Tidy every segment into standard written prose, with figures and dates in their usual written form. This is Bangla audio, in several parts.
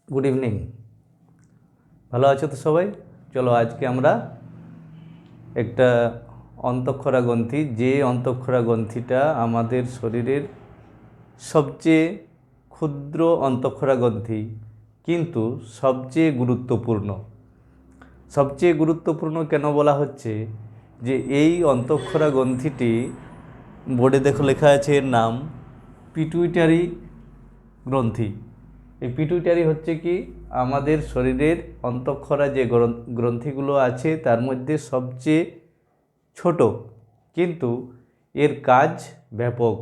Good evening. ভালো আছো তো সবাই? চলো আজকে আমরা একটা অন্তঃক্ষরা গ্রন্থি, যে অন্তঃক্ষরা গ্রন্থিটা আমাদের শরীরের সবচেয়ে ক্ষুদ্র অন্তঃক্ষরা গ্রন্থি, কিন্তু সবচেয়ে গুরুত্বপূর্ণ কেন বলা হচ্ছে যে এই অন্তঃক্ষরা গ্রন্থিটি, বোর্ডে দেখো লেখা আছে এর নাম পিটুইটারি গ্রন্থি। এই পিটুইটারি হচ্ছে কি, আমাদের শরীরের অন্তঃক্ষরা যে গ্রন্থিগুলো আছে তার মধ্যে সবচেয়ে ছোট, কিন্তু এর কাজ ব্যাপক।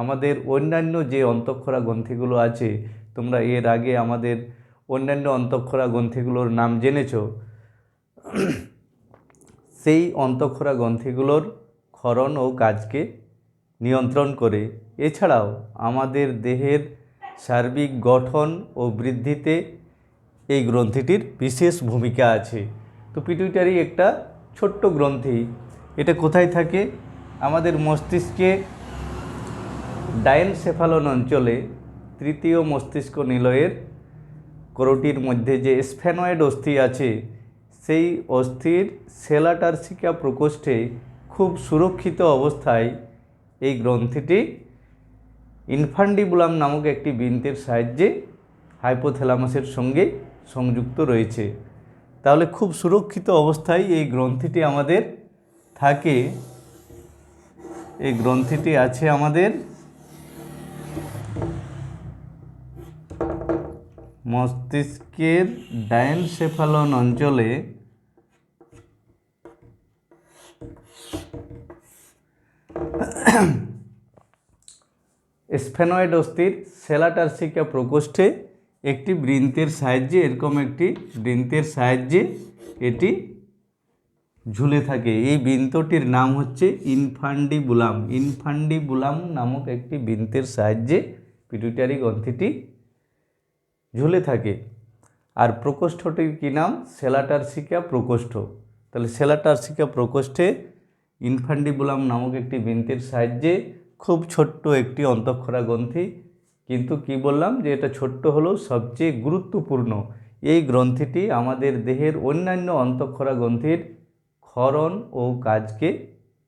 আমাদের অন্যান্য যে অন্তঃক্ষরা গ্রন্থিগুলো আছে, তোমরা এর আগে আমাদের অন্যান্য অন্তঃক্ষরা গ্রন্থিগুলোর নাম জেনেছো। সেই অন্তঃক্ষরা গ্রন্থিগুলোর ক্ষরণ ও কাজকে নিয়ন্ত্রণ করে। এছাড়াও আমাদের দেহের সার্বিক গঠন ও বৃদ্ধিতে এই গ্রন্থিটির বিশেষ ভূমিকা আছে। তো পিটুইটারি একটা ছোট্ট গ্রন্থি। এটা কোথায় থাকে? আমাদের মস্তিষ্কে ডায়েনসেফালন অঞ্চলে, তৃতীয় মস্তিষ্ক নিলয়ের করোটির মধ্যে যে স্ফেনয়েড অস্থি আছে, সেই অস্থির সেলাটারসিকা প্রকোষ্ঠে খুব সুরক্ষিত অবস্থায় এই গ্রন্থিটি ইনফান্ডিবুলাম নামক একটি বৃন্তের সাহায্যে হাইপোথ্যালামাসের সঙ্গে সংযুক্ত রয়েছে। তাহলে খুব সুরক্ষিত অবস্থায় এই গ্রন্থিটি আমাদের থাকে। এই গ্রন্থিটি আছে আমাদের মস্তিষ্কের ডায়েনসেফালন অঞ্চলে, স্ফেনয়েড অস্থির সেলাটারসিকা প্রকোষ্ঠে একটি বৃন্তের সাহায্যে, এরকম একটি বৃন্তের সাহায্যে এটি ঝুলে থাকে। এই বৃন্তটির নাম হচ্ছে ইনফান্ডিবুলাম নামক একটি বৃন্তের সাহায্যে পিটুইটারি গ্রন্থিটি ঝুলে থাকে। আর প্রকোষ্ঠটির কী নাম? সেলাটারসিকা প্রকোষ্ঠ। তাহলে সেলাটারসিকা প্রকোষ্ঠে ইনফান্ডিবুলাম নামক একটি বৃন্তের সাহায্যে খুব ছোট্ট একটি অন্তঃক্ষরা গ্রন্থি, কিন্তু কি বললাম যে এটা ছোট্ট হলেও সবচেয়ে গুরুত্বপূর্ণ। এই গ্রন্থিটি আমাদের দেহের অন্যান্য অন্তঃক্ষরা গ্রন্থির ক্ষরণ ও কাজকে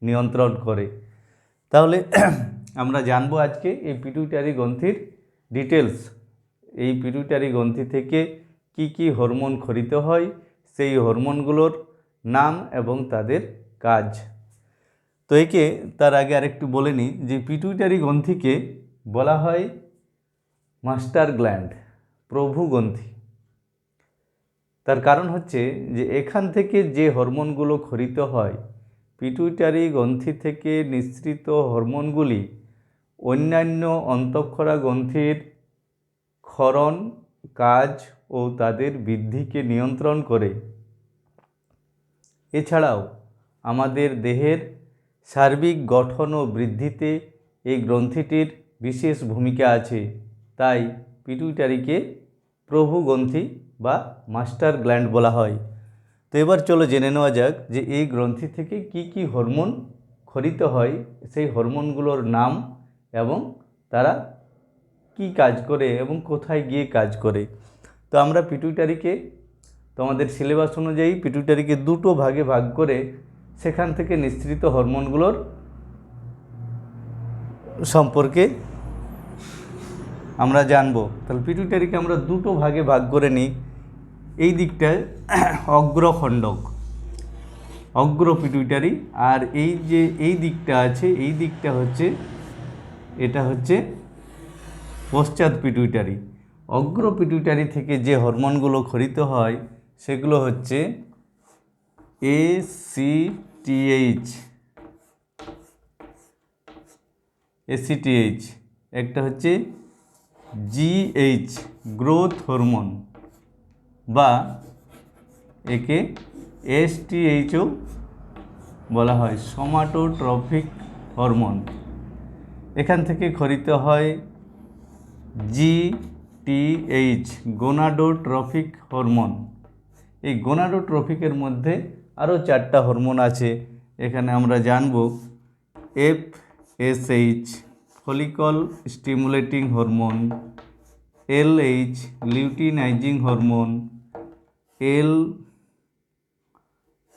নিয়ন্ত্রণ করে। তাহলে আমরা জানবো আজকে এই পিটুইটারি গ্রন্থির ডিটেলস। এই পিটুইটারি গ্রন্থি থেকে কি কি হরমোন ক্ষরিত হয়, সেই হরমোনগুলোর নাম এবং তাদের কাজ। তো একে তার আগে আরেকটু বলে নিই যে পিটুইটারি গ্রন্থিকে বলা হয় মাস্টার গ্ল্যান্ড, প্রভু গ্রন্থি। তার কারণ হচ্ছে যে এখান থেকে যে হরমোনগুলো ক্ষরিত হয়, পিটুইটারি গ্রন্থি থেকে নিঃসৃত হরমোনগুলি অন্যান্য অন্তঃক্ষরা গ্রন্থির ক্ষরণ, কাজ ও তাদের বৃদ্ধিকে নিয়ন্ত্রণ করে। এছাড়াও আমাদের দেহের সার্বিক গঠন ও বৃদ্ধিতে এই গ্রন্থিটির বিশেষ ভূমিকা আছে। তাই পিটুইটারিকে প্রভু গ্রন্থি বা মাস্টার গ্ল্যান্ড বলা হয়। তো এবার চলো জেনে নেওয়া যাক যে এই গ্রন্থি থেকে কি কি হরমোন ক্ষরিত হয়, সেই হরমোনগুলোর নাম এবং তারা কি কাজ করে এবং কোথায় গিয়ে কাজ করে। তো আমরা পিটুইটারিকে, তোমাদের সিলেবাস অনুযায়ী পিটুইটারিকে দুটো ভাগে ভাগ করে সেখান থেকে নিঃসৃত হরমোনগুলোর সম্পর্কে আমরা জানবো। তাহলে পিটুইটারিকে আমরা দুটো ভাগে ভাগ করে নিই। এই দিকটায় অগ্রখণ্ডক, অগ্র পিটুইটারি, আর এই যে এই দিকটা আছে, এই দিকটা হচ্ছে, এটা হচ্ছে পশ্চাৎ পিটুইটারি। অগ্র পিটুইটারি থেকে যে হরমোনগুলো ক্ষরিত হয় সেগুলো হচ্ছে এসিটিএইচ, একটা হচ্ছে জিএইচ, গ্রোথ হরমোন, বা একে এসটিএইচও বলা হয়, সোমাটোট্রফিক হরমোন। এখান থেকে ক্ষরিত হয় জিটিএইচ, গোনাডোট্রফিক হরমোন। এই গোনাডোট্রফিকের মধ্যে আরও 4টা হরমোন আছে। এখানে আমরা জানব FSH, follicle stimulating hormone, LH luteinizing hormone,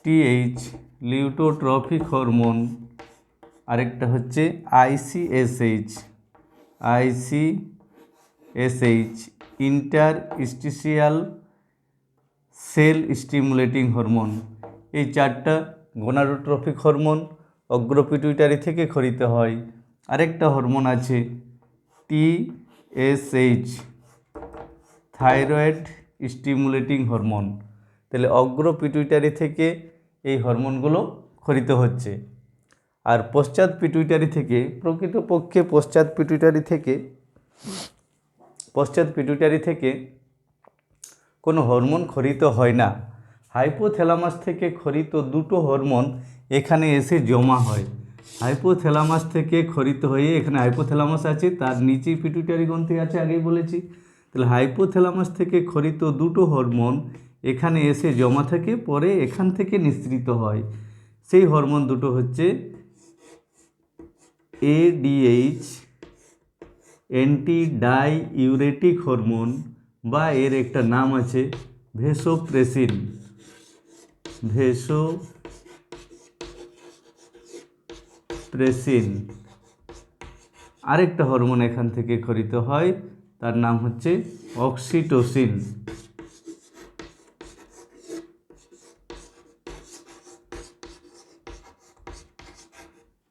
LTH luteotrophic hormone, আরেকটা হচ্ছে ICSH interstitial cell stimulating hormone. এই চারটা গোনাডোট্রফিক হরমোন অগ্রপিটুইটারি থেকে ক্ষরিত হয়। আরেকটা হরমোন আছে TSH থাইরয়েড স্টিমুলেটিং হরমোন। তাহলে অগ্রপিটুইটারি থেকে এই হরমোনগুলো ক্ষরিত হচ্ছে। আর পশ্চাৎ পিটুইটারি থেকে, প্রকৃতপক্ষে পশ্চাৎ পিটুইটারি থেকে কোনো হরমোন ক্ষরিত হয় না। হাইপোথ্যালামাস থেকে ক্ষরিত দুটো হরমোন এখানে এসে জমা হয়। হাইপোথ্যালামাস থেকে ক্ষরিত হয়ে, এখানে হাইপোথ্যালামাস আছে, তার নিচেই পিটুইটারি গ্রন্থি আছে, আগেই বলেছি। তাহলে হাইপোথ্যালামাস থেকে ক্ষরিত দুটো হরমোন এখানে এসে জমা থাকে, পরে এখান থেকে নিঃসৃত হয়। সেই হরমোন দুটো হচ্ছে ADH অ্যান্টি ডাইউরেটিক হরমোন, বা এর একটা নাম আছে ভেসোপ্রেসিন। আরেকটা হরমোন এখান থেকে ক্ষরিত হয়, তার নাম হচ্ছে অক্সিটোসিন।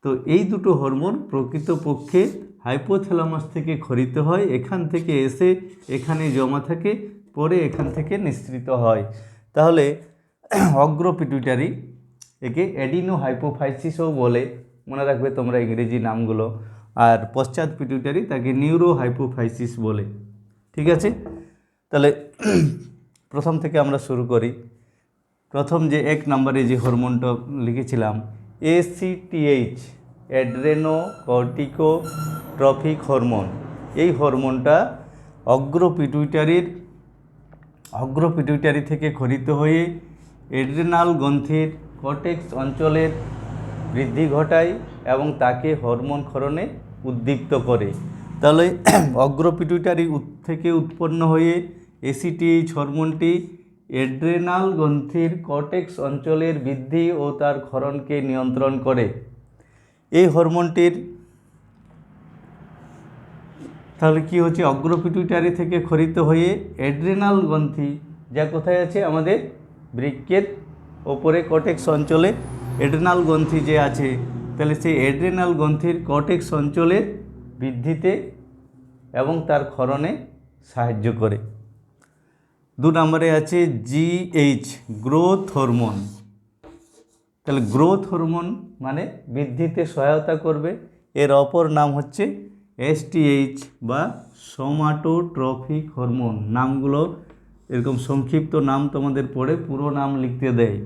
তো এই দুটো হরমোন প্রকৃতপক্ষে হাইপোথ্যালামাস থেকে ক্ষরিত হয়, এখান থেকে এসে এখানে জমা থাকে, পরে এখান থেকে নিঃসৃত হয়। তাহলে অগ্রপিটুইটারি, একে অ্যাডিনো হাইপোফাইসিসও বলে, মনে রাখবে তোমরা ইংরেজি নামগুলো। আর পশ্চাৎ পিটুইটারি তাকে নিউরো হাইপোফাইসিস বলে। ঠিক আছে, তাহলে প্রথম থেকে আমরা শুরু করি। প্রথম যে 1 নম্বরে যে হরমোনটা লিখেছিলাম ACTH অ্যাড্রেনোকর্টিকোট্রফিক হরমোন, এই হরমোনটা অগ্রপিটুইটারি থেকে ক্ষরিত হয়ে এড্রেনাল গ্রন্থির কর্টেক্স অঞ্চলের বৃদ্ধি ঘটায় এবং তাকে হরমোন ক্ষরণে উদ্দীপ্ত করে। তাহলে অগ্রপিটুইটারি থেকে উৎপন্ন হয়ে ACTH হরমোনটি এড্রেনাল গ্রন্থির কর্টেক্স অঞ্চলের বৃদ্ধি ও তার ক্ষরণকে নিয়ন্ত্রণ করে। এই হরমোনটির তাহলে কি হচ্ছে, অগ্রপিটুইটারি থেকে ক্ষরিত হয়ে এড্রেনাল গ্রন্থি, যা কোথায় আছে, আমাদের বৃক্কের ওপরে কর্টেক্স অঞ্চলে এড্রেনাল গ্রন্থি যে আছে, তাহলে সেই এড্রেনাল গ্রন্থির কর্টেক্স অঞ্চলের বৃদ্ধিতে এবং তার ক্ষরণে সাহায্য করে। 2 নম্বরে আছে GH গ্রোথ হরমোন। তাহলে গ্রোথ হরমোন মানে বৃদ্ধিতে সহায়তা করবে। এর অপর নাম হচ্ছে STH বা সোমাটোট্রফিক হরমোন। নামগুলো এরকম সংক্ষিপ্ত নাম তোমাদের পড়ে পুরো নাম লিখতে দেয়।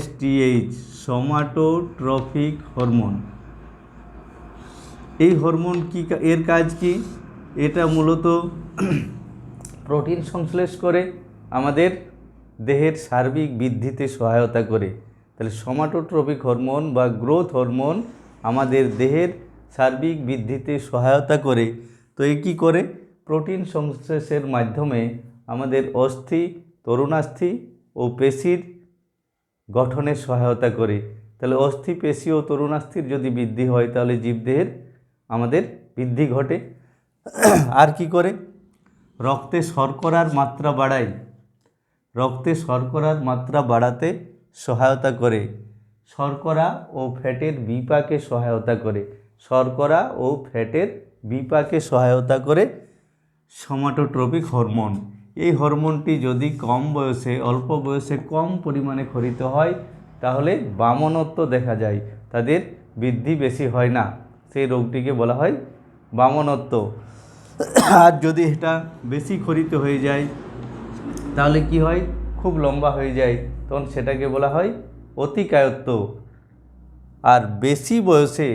STH somatotrophic hormone. এই হরমোন কি, এর কাজ কি? এটা মূলত প্রোটিন সংশ্লেষ করে আমাদের দেহের সার্বিক বৃদ্ধিতে সহায়তা করে। তাহলে সোমাটোট্রফিক হরমোন বা গ্রোথ হরমোন আমাদের দেহের সার্বিক বৃদ্ধিতে সহায়তা করে। তো এ কী করে? প্রোটিন সংশ্লেষের মাধ্যমে আমাদের অস্থি, তরুণাস্থি ও পেশির গঠনে সহায়তা করে। তাহলে অস্থি, পেশি ও তরুণাস্থির যদি বৃদ্ধি হয় তাহলে জীবদেহের আমাদের বৃদ্ধি ঘটে। আর কি করে? রক্তে শর্করার মাত্রা বাড়ায়। রক্তে শর্করার মাত্রা বাড়াতে সহায়তা করে। শর্করা ও ফ্যাটের বিপাকে সহায়তা করে। শর্করা ও ফ্যাটের বিপাকে সহায়তা করে সোমাটোট্রফিক হরমোন। এই হরমোনটি যদি অল্প বয়সে কম পরিমাণে ক্ষরিত হয় তাহলে বামনত্ব দেখা যায়, তাদের বৃদ্ধি বেশি হয় না, সেই রোগটিকে বলা হয় বামনত্ব। আর যদি এটা বেশি ক্ষরিত হয়ে যায় তাহলে কি হয়, খুব লম্বা হয়ে যায়, তখন সেটাকে বলা হয় অতিকায়ত্ব। আর বেশি বয়সে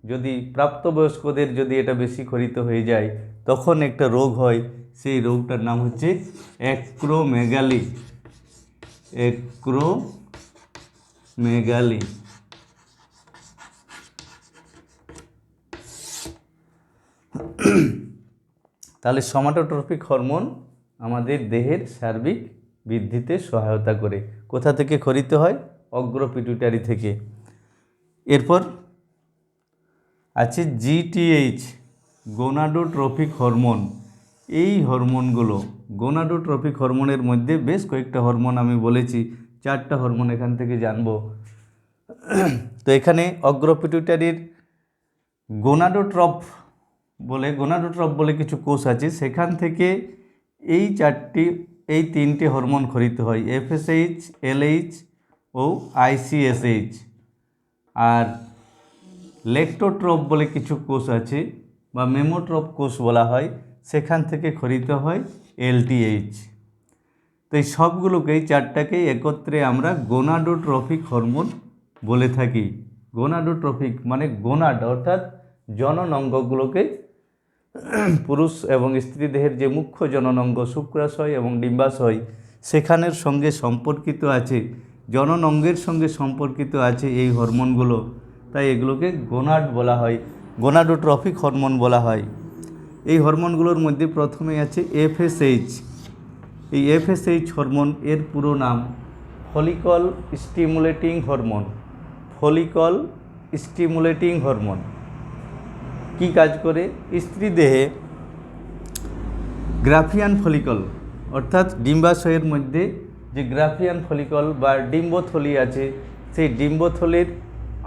যদি প্রাপ্তবয়স্কদের যদি এটা বেশি ক্ষরিত হয়ে যায় তখন একটা রোগ হয়, সেই রোগটার নাম হচ্ছে অ্যাক্রোমেগালি। তাহলে সোমাটোট্রপিক হরমোন আমাদের দেহের সার্বিক বৃদ্ধিতে সহায়তা করে। কোথা থেকে খরিত হয়? অগ্র পিটুইটারি থেকে। এরপর আছে জিটিএইচ, গোনাডোট্রপিক হরমোন। এই হরমোনগুলো, গোনাডোট্রপিক হরমোনের মধ্যে বেশ কয়েকটা হরমোন আমি বলেছি, 4টা হরমোন এখান থেকে জানবো। তো এখানে অগ্র পিটুইটারির গোনাডোট্রপ বলে কিছু কোষ আছে, সেখান থেকে এই 3টে হরমোন খরিত হয়, এফএসএইচ, এলএইচ ও আইসিএসএইচ। আর লেক্টোট্রপ বলে কিছু কোষ আছে বা মেমোট্রপ কোষ বলা হয়, সেখান থেকে খরিত হয় এলটিএইচ। তো এই সবগুলোকেই 4টাকেই একত্রে আমরা গোনাডোট্রপিক হরমোন বলে থাকি। গোনাডোট্রপিক মানে গোনাড অর্থাৎ জননাঙ্গগুলোকে, পুরুষ এবং স্ত্রী দেহের যে মুখ্য জননাঙ্গ শুক্রাশয় এবং ডিম্বাশয়, সেখানের সঙ্গে সম্পর্কিত আছে, জননাঙ্গের সঙ্গে সম্পর্কিত আছে এই হরমোনগুলো, তাই এগুলোকে গোনাড বলা হয়, গোনাডোট্রপিক হরমোন বলা হয়। এই হরমোনগুলোর মধ্যে প্রথমে আছে এফএসএইচ। এই এফএসএইচ হরমোন এর পুরো নাম follicle stimulating hormone. Follicle stimulating hormone কি কাজ করে? স্ত্রী দেহে গ্রাফিয়ান ফলিকল অর্থাৎ ডিম্বাশয়ের মধ্যে যে গ্রাফিয়ান ফলিকল বা ডিম্বথলি আছে, সেই ডিম্বথলির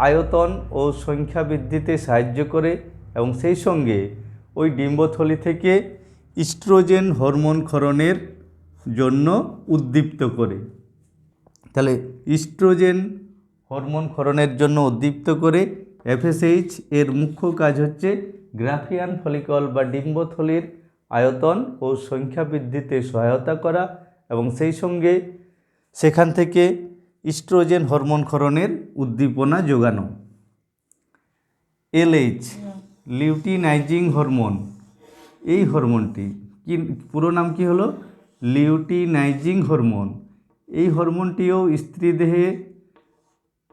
আয়তন ও সংখ্যা বৃদ্ধিতে সাহায্য করে এবং সেই সঙ্গে ওই ডিম্বথলি থেকে ইস্ট্রোজেন হরমোন ক্ষরণের জন্য উদ্দীপ্ত করে। তাহলে ইস্ট্রোজেন হরমোন ক্ষরণের জন্য উদ্দীপ্ত করে। এফএসএইচ এর মুখ্য কাজ হচ্ছে গ্রাফিয়ান ফলিকল বা ডিম্বথলির আয়তন ও সংখ্যা বৃদ্ধিতে সহায়তা করা এবং সেই সঙ্গে সেখান থেকে ইস্ট্রোজেন হরমোন ক্ষরণের উদ্দীপনা যোগানো। LH, luteinising hormone. এই হরমোনটি কি পুরো নাম কি হলো? Luteinising hormone. এই হরমোনটিও স্ত্রী দেহে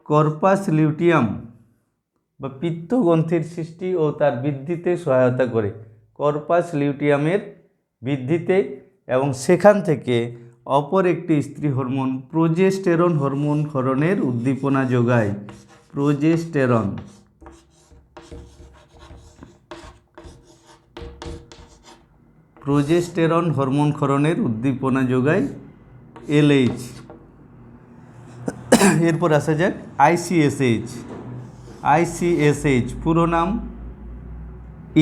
কর্পাস লিউটিয়াম বা পিত্তগ্রন্থির সৃষ্টি ও তার বৃদ্ধিতে সহায়তা করে, কর্পাস লিউটিয়ামের বৃদ্ধিতে, এবং সেখান থেকে অপর একটি স্ত্রী হরমোন প্রোজেস্টেরন হরমোন ক্ষরণের উদ্দীপনা যোগায়। প্রোজেস্টেরন, প্রোজেস্টেরন হরমোন ক্ষরণের উদ্দীপনা যোগায় এলএইচ। এরপর আসা যাক আইসিএসএইচ। আইসিএসএইচ পুরো নাম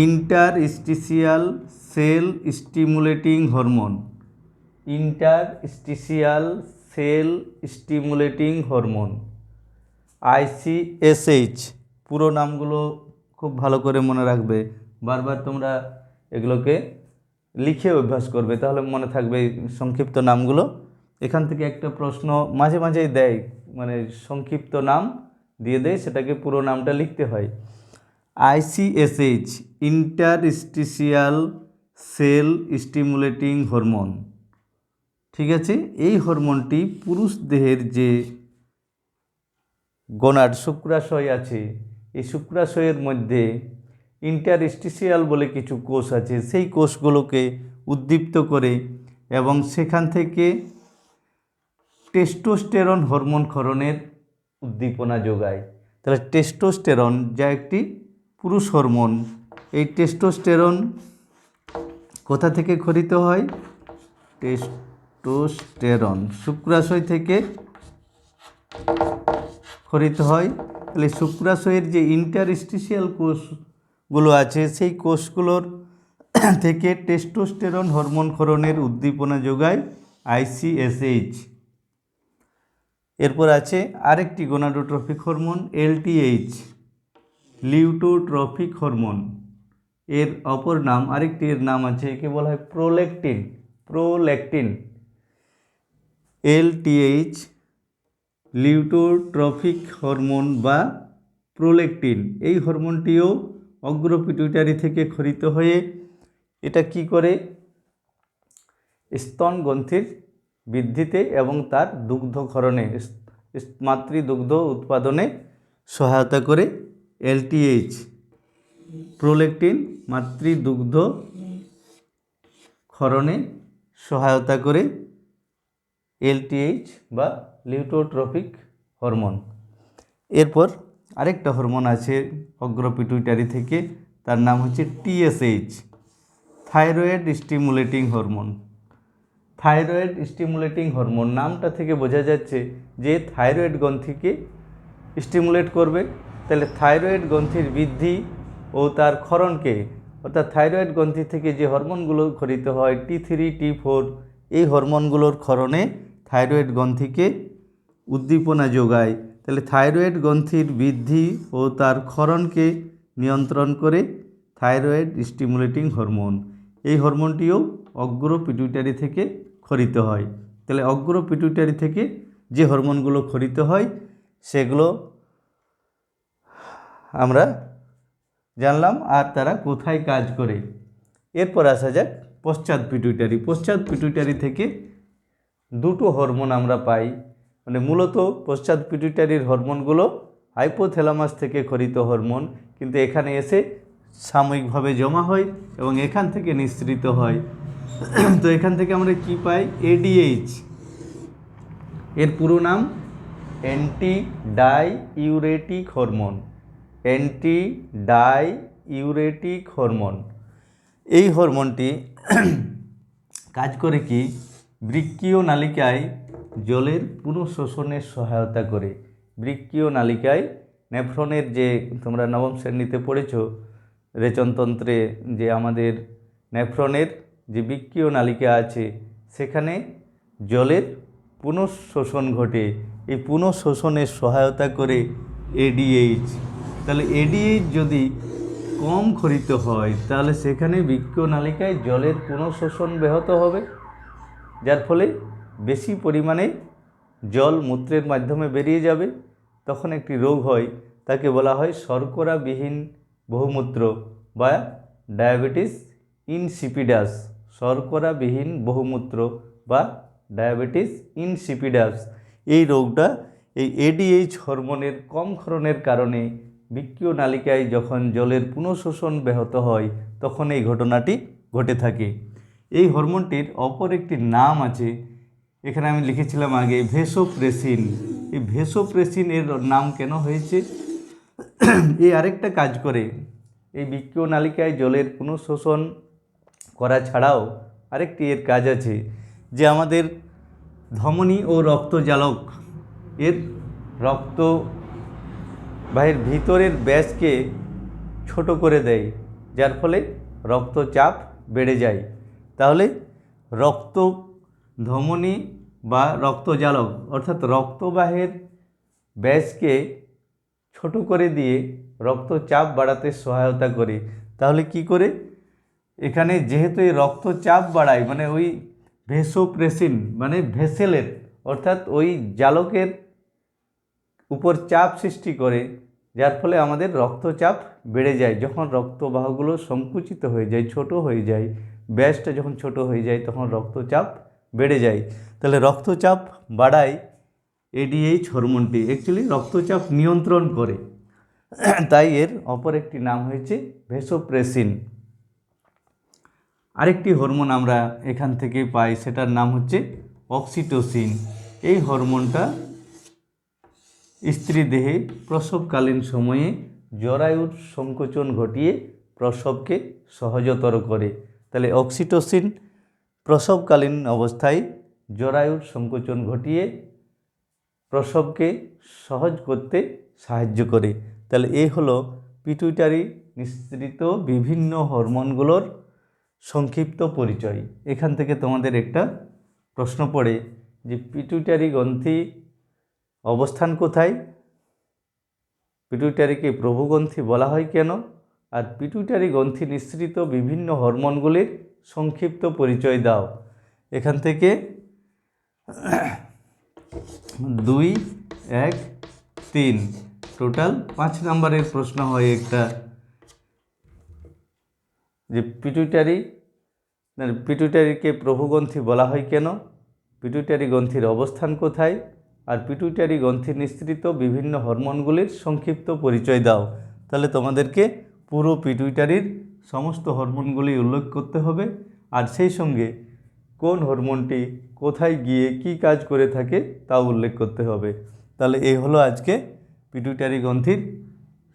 interstitial cell stimulating hormone. Interstitial cell stimulating hormone, ICSH. পুরো নামগুলো খুব ভালো করে মনে রাখবে, বারবার তোমরা এগুলোকে লিখে অভ্যাস করবে, তাহলে মনে থাকবে সংক্ষিপ্ত নামগুলো। এখান থেকে একটা প্রশ্ন মাঝে মাঝেই দেয়, মানে সংক্ষিপ্ত নাম দিয়ে দেয়, সেটাকে পুরো নামটা লিখতে হয়। ICSH interstitial cell stimulating hormone. ঠিক আছে, এই হরমোনটি পুরুষ দেহের যে গোনাড শুক্রাশয় আছে, এই শুক্রাশয়ের মধ্যে ইন্টারস্টিশিয়াল বলে কিছু কোষ আছে, সেই কোষগুলোকে উদ্দীপ্ত করে এবং সেখান থেকে টেস্টোস্টেরন হরমোন ক্ষরণের উদ্দীপনা যোগায়। তাহলে টেস্টোস্টেরন যা একটি পুরুষ হরমোন, এই টেস্টোস্টেরন কোথা থেকে খরিত হয়? টেস্টোস্টেরন শুক্রাশয় থেকে খরিত হয়। তাহলে শুক্রাশয়ের যে ইন্টারস্টিশিয়াল কোষগুলো আছে, সেই কোষগুলোর থেকে টেস্টোস্টেরন হরমোন ক্ষরণের উদ্দীপনা যোগায় আইসিএসএইচ। এরপর আছে আরেকটি গোনাডোট্রপিক হরমোন এলটিএইচ, লিউটোট্রপিক হরমোন। এর অপর নাম, আরেকটি এর নাম আছে, একে বলা হয় প্রোল্যাকটিন। প্রোল্যাকটিন, এলটিএইচ লিউটোট্রপিক হরমোন বা প্রোল্যাকটিন। এই হরমোনটিও অগ্র পিটুইটারি থেকে খরিত হয়ে এটা কি করে? স্তন গ্রন্থির বৃদ্ধিতে এবং তার দুগ্ধক্ষরণে, মাতৃদুগ্ধ উৎপাদনে সহায়তা করে। এলটিএইচ প্রোল্যাকটিন মাতৃদুগ্ধ ক্ষরণে সহায়তা করে LTH বা লিউটোট্রপিক হরমোন। এরপর আরেকটা হরমোন আছে অগ্র পিটুইটারি থেকে, তার নাম হচ্ছে TSH, thyroid stimulating hormone. Thyroid stimulating hormone নামটা থেকে বোঝা যাচ্ছে যে থাইরয়েড গ্রন্থিকে স্টিমুলেট করবে। তাহলে থাইরয়েড গ্রন্থির বৃদ্ধি ও তার ক্ষরণকে, অর্থাৎ থাইরয়েড গ্রন্থি থেকে যে হরমোনগুলো ক্ষরিত হয় T3 T4, এই হরমোনগুলোর ক্ষরণে থাইরয়েড গ্রন্থিকে উদ্দীপনা যোগায়। তাহলে থাইরয়েড গ্রন্থির বৃদ্ধি ও তার ক্ষরণকে নিয়ন্ত্রণ করে থাইরয়েড স্টিমুলেটিং হরমোন। এই হরমোনটিও অগ্র পিটুইটারি থেকে ক্ষরিত হয়। তাহলে অগ্র পিটুইটারি থেকে যে হরমোনগুলো ক্ষরিত হয় সেগুলো আমরা জানলাম, আর তারা কোথায় কাজ করে। এরপর আসা যাক পশ্চাৎ পিটুইটারি। পশ্চাৎ পিটুইটারি থেকে দুটো হরমোন আমরা পাই, মানে মূলত পশ্চাৎ পিটুইটারির হরমোনগুলো হাইপোথ্যালামাস থেকে ক্ষরিত হরমোন, কিন্তু এখানে এসে সাময়িকভাবে জমা হয় এবং এখান থেকে নিঃসৃত হয়। তো এখান থেকে আমরা কি পাই? ADH, এর পুরো নাম anti diuretic hormone. Anti diuretic hormone, এই হরমোনটি কাজ করে কি? বৃক্কীয় নালিকায় জলের পুনঃশোষণের সহায়তা করে। বৃক্কীয় নালিকায় নেফ্রনের যে, তোমরা নবম শ্রেণীতে পড়েছ রেচনতন্ত্রে, যে আমাদের নেফ্রনের যে বৃক্কীয় নালিকা আছে সেখানে জলের পুনঃশোষণ ঘটে। এই পুনঃশোষণের সহায়তা করে ADH। তাহলে ADH যদি কম ক্ষরিত হয় তাহলে সেখানে বৃক্কীয় নালিকায় জলের পুনঃশোষণ ব্যাহত হবে, যার ফলে বেশি পরিমাণে জল মূত্রের মাধ্যমে বেরিয়ে যাবে। তখন একটি রোগ হয়, তাকে বলা হয় শর্করাবিহীন বহুমূত্র বা ডায়াবেটিস ইনসিপিডাস। শর্করাবিহীন বহুমূত্র বা ডায়াবেটিস ইনসিপিডাস, এই রোগটা এই ADH হরমোনের কম ক্ষরণের কারণে বৃক্কীয় নালিকায় যখন জলের পুনঃশোষণ ব্যাহত হয় তখন এই ঘটনাটি ঘটে থাকে। এই হরমোনটির অপর একটি নাম আছে, এখানে আমি লিখেছিলাম আগে ভেসোপ্রেসিন। এই ভেসোপ্রেসিন এর নাম কেন হয়েছে? এই আরেকটা কাজ করে, এই বৃক্কীয় নালিকায় জলের পুনঃশোষণ করা ছাড়াও আরেকটি এর কাজ আছে, যে আমাদের ধমনী ও রক্তজালক এর রক্তবাহের ভিতরের ব্যাসকে ছোট করে দেয়, যার ফলে রক্তচাপ বেড়ে যায়। তাহলে রক্ত ধমনী বা রক্তজালক অর্থাৎ রক্তবাহের ব্যাসকে ছোট করে দিয়ে রক্তচাপ বাড়াতে সহায়তা করে। তাহলে কি করে? এখানে যেহেতু এই রক্তচাপ বাড়ায়, মানে ওই ভেসোপ্রেসিন মানে ভেসেলের অর্থাৎ ওই জালকের উপর চাপ সৃষ্টি করে, যার ফলে আমাদের রক্তচাপ বেড়ে যায়। যখন রক্তবাহগুলো সংকুচিত হয়ে যায়, ছোট হয়ে যায়, ব্যাসটা যখন ছোট হয়ে যায় তখন রক্তচাপ বেড়ে যায়। তাহলে রক্তচাপ বাড়ায় ADH হরমোনটি, অ্যাকচুয়ালি রক্তচাপ নিয়ন্ত্রণ করে, তাই এর অপর একটি নাম হয়েছে ভেসোপ্রেসিন। আরেকটি হরমোন আমরা এখান থেকে পাই, সেটার নাম হচ্ছে অক্সিটোসিন। এই হরমোনটা স্ত্রী দেহে প্রসবকালীন সময়ে জরায়ুর সংকোচন ঘটিয়ে প্রসবকে সহজতর করে। তাহলে অক্সিটোসিন প্রসবকালীন অবস্থায় জরায়ুর সংকোচন ঘটিয়ে প্রসবকে সহজ করতে সাহায্য করে। তাহলে এই হলো পিটুইটারি নিঃসৃত বিভিন্ন হরমোনগুলোর সংক্ষিপ্ত পরিচয়। এখান থেকে তোমাদের একটা প্রশ্ন পড়ে যে পিটুইটারি গ্রন্থি অবস্থান কোথায়, পিটুইটারিকে প্রভুগ্রন্থি বলা হয় কেন, আর পিটুইটারি গ্রন্থি নিঃসৃত বিভিন্ন হরমোনগুলির সংক্ষিপ্ত পরিচয় দাও। এখান থেকে 2, 1, 3 টোটাল 5 নম্বরের প্রশ্ন হয় একটা, যে পিটুইটারিকে প্রভুগ্রন্থি বলা হয় কেন, পিটুইটারি গ্রন্থির অবস্থান কোথায়, আর পিটুইটারি গ্রন্থি নিঃসৃত বিভিন্ন হরমোনগুলির সংক্ষিপ্ত পরিচয় দাও। তাহলে তোমাদেরকে পুরো পিটুইটারির সমস্ত হরমোনগুলি উল্লেখ করতে হবে আর সেই সঙ্গে কোন হরমোনটি কোথায় গিয়ে কি কাজ করে থাকে তাও উল্লেখ করতে হবে। তাহলে এই হলো আজকে পিটুইটারি গ্রন্থির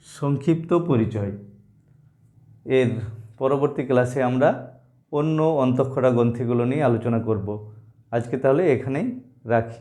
সংক্ষিপ্ত পরিচয়। এর পরবর্তী ক্লাসে আমরা অন্য অন্তঃক্ষরা গ্রন্থিগুলো নিয়ে আলোচনা করব। আজকে তাহলে এখানেই রাখি।